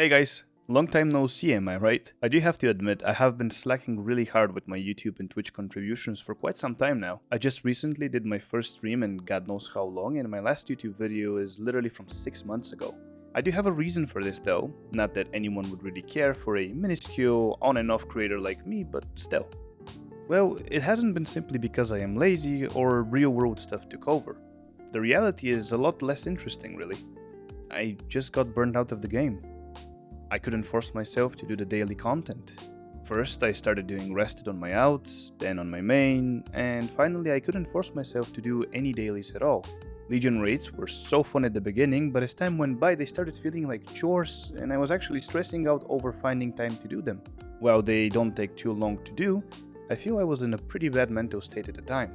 Hey guys, long time no see, am I right? I do have to admit, I have been slacking really hard with my YouTube and Twitch contributions for quite some time now. I just recently did my first stream in God knows how long, and my last YouTube video is literally from 6 months ago. I do have a reason for this though, not that anyone would really care for a minuscule on and off creator like me, but still. Well, it hasn't been simply because I am lazy or real world stuff took over. The reality is a lot less interesting really. I just got burned out of the game. I couldn't force myself to do the daily content. First I started doing rested on my outs, then on my main, and finally I couldn't force myself to do any dailies at all. Legion raids were so fun at the beginning, but as time went by they started feeling like chores and I was actually stressing out over finding time to do them. While they don't take too long to do, I feel I was in a pretty bad mental state at the time.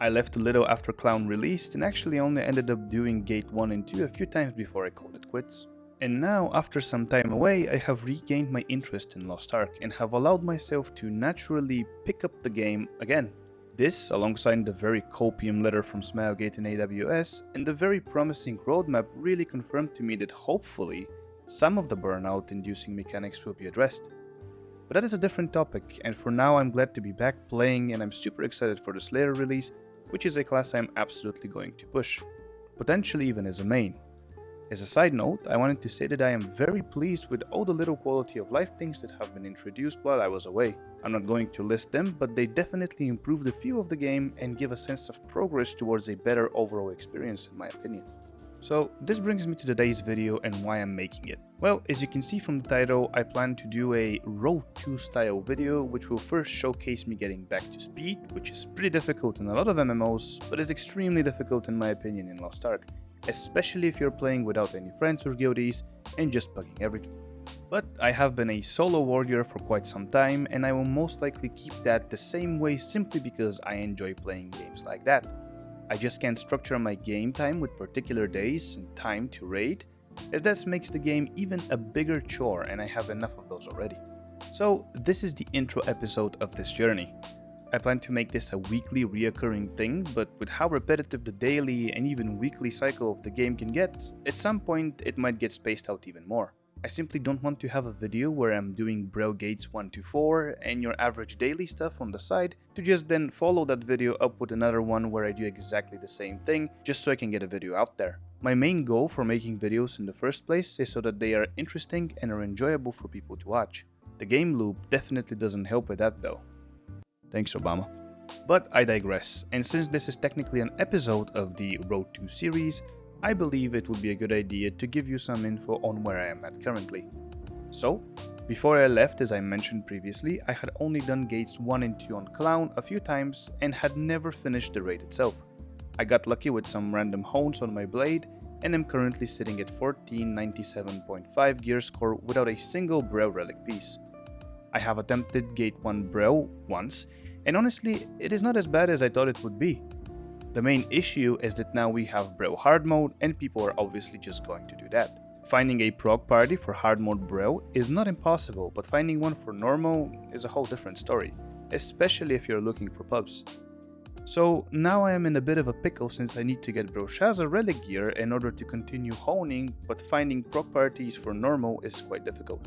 I left a little after Clown released and actually only ended up doing Gate 1 and 2 a few times before I called it quits. And now, after some time away, I have regained my interest in Lost Ark and have allowed myself to naturally pick up the game again. This, alongside the very copium letter from Smilegate and AWS, and the very promising roadmap really confirmed to me that hopefully, some of the burnout-inducing mechanics will be addressed. But that is a different topic, and for now I'm glad to be back playing and I'm super excited for the Slayer release, which is a class I'm absolutely going to push, potentially even as a main. As a side note, I wanted to say that I am very pleased with all the little quality of life things that have been introduced while I was away. I'm not going to list them, but they definitely improve the feel of the game and give a sense of progress towards a better overall experience in my opinion. So this brings me to today's video and why I'm making it. Well, as you can see from the title, I plan to do a Road 2 style video which will first showcase me getting back to speed, which is pretty difficult in a lot of MMOs, but is extremely difficult in my opinion in Lost Ark, especially if you're playing without any friends or guildies and just bugging everything. But I have been a solo warrior for quite some time and I will most likely keep that the same way simply because I enjoy playing games like that. I just can't structure my game time with particular days and time to raid, as that makes the game even a bigger chore and I have enough of those already. So this is the intro episode of this journey. I plan to make this a weekly reoccurring thing, but with how repetitive the daily and even weekly cycle of the game can get, at some point it might get spaced out even more. I simply don't want to have a video where I'm doing Braille Gates 1 to 4 and your average daily stuff on the side to just then follow that video up with another one where I do exactly the same thing just so I can get a video out there. My main goal for making videos in the first place is so that they are interesting and are enjoyable for people to watch. The game loop definitely doesn't help with that though. Thanks Obama. But I digress, and since this is technically an episode of the Road 2 series, I believe it would be a good idea to give you some info on where I am at currently. So, before I left, as I mentioned previously, I had only done Gates 1 and 2 on Clown a few times and had never finished the raid itself. I got lucky with some random hones on my blade and am currently sitting at 1497.5 gear score without a single Braille relic piece. I have attempted Gate 1 Braille once, and honestly, it is not as bad as I thought it would be. The main issue is that now we have Braille hard mode and people are obviously just going to do that. Finding a prog party for hard mode Braille is not impossible, but finding one for normal is a whole different story, especially if you're looking for pubs. So now I am in a bit of a pickle since I need to get Broshaza relic gear in order to continue honing, but finding prog parties for normal is quite difficult.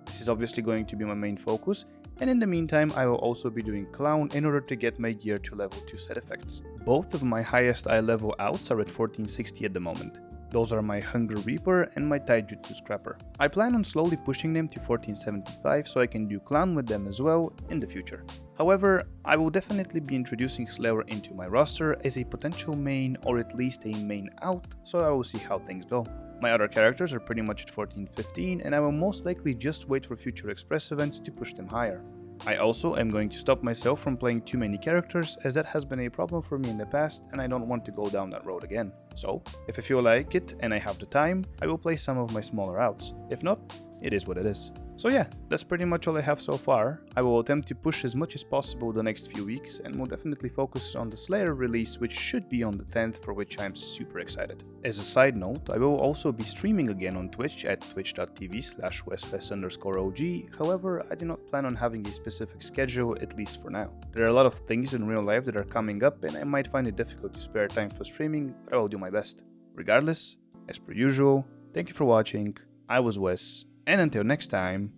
This is obviously going to be my main focus, and in the meantime I will also be doing Clown in order to get my gear to level 2 set effects. Both of my highest eye level outs are at 1460 at the moment. Those are my Hunger Reaper and my Taijutsu Scrapper. I plan on slowly pushing them to 1475 so I can do Clown with them as well in the future. However, I will definitely be introducing Slayer into my roster as a potential main or at least a main out, so I will see how things go. My other characters are pretty much at 1415 and I will most likely just wait for future express events to push them higher. I also am going to stop myself from playing too many characters as that has been a problem for me in the past and I don't want to go down that road again. So, if I feel like it and I have the time, I will play some of my smaller outs. If not, it is what it is. So yeah, that's pretty much all I have so far. I will attempt to push as much as possible the next few weeks and will definitely focus on the Slayer release, which should be on the 10th, for which I'm super excited. As a side note, I will also be streaming again on Twitch at twitch.tv/WesWes_OG, however, I do not plan on having a specific schedule, at least for now. There are a lot of things in real life that are coming up and I might find it difficult to spare time for streaming, but I will do my best. Regardless, as per usual, thank you for watching, I was Wes, And until next time,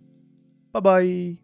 bye bye!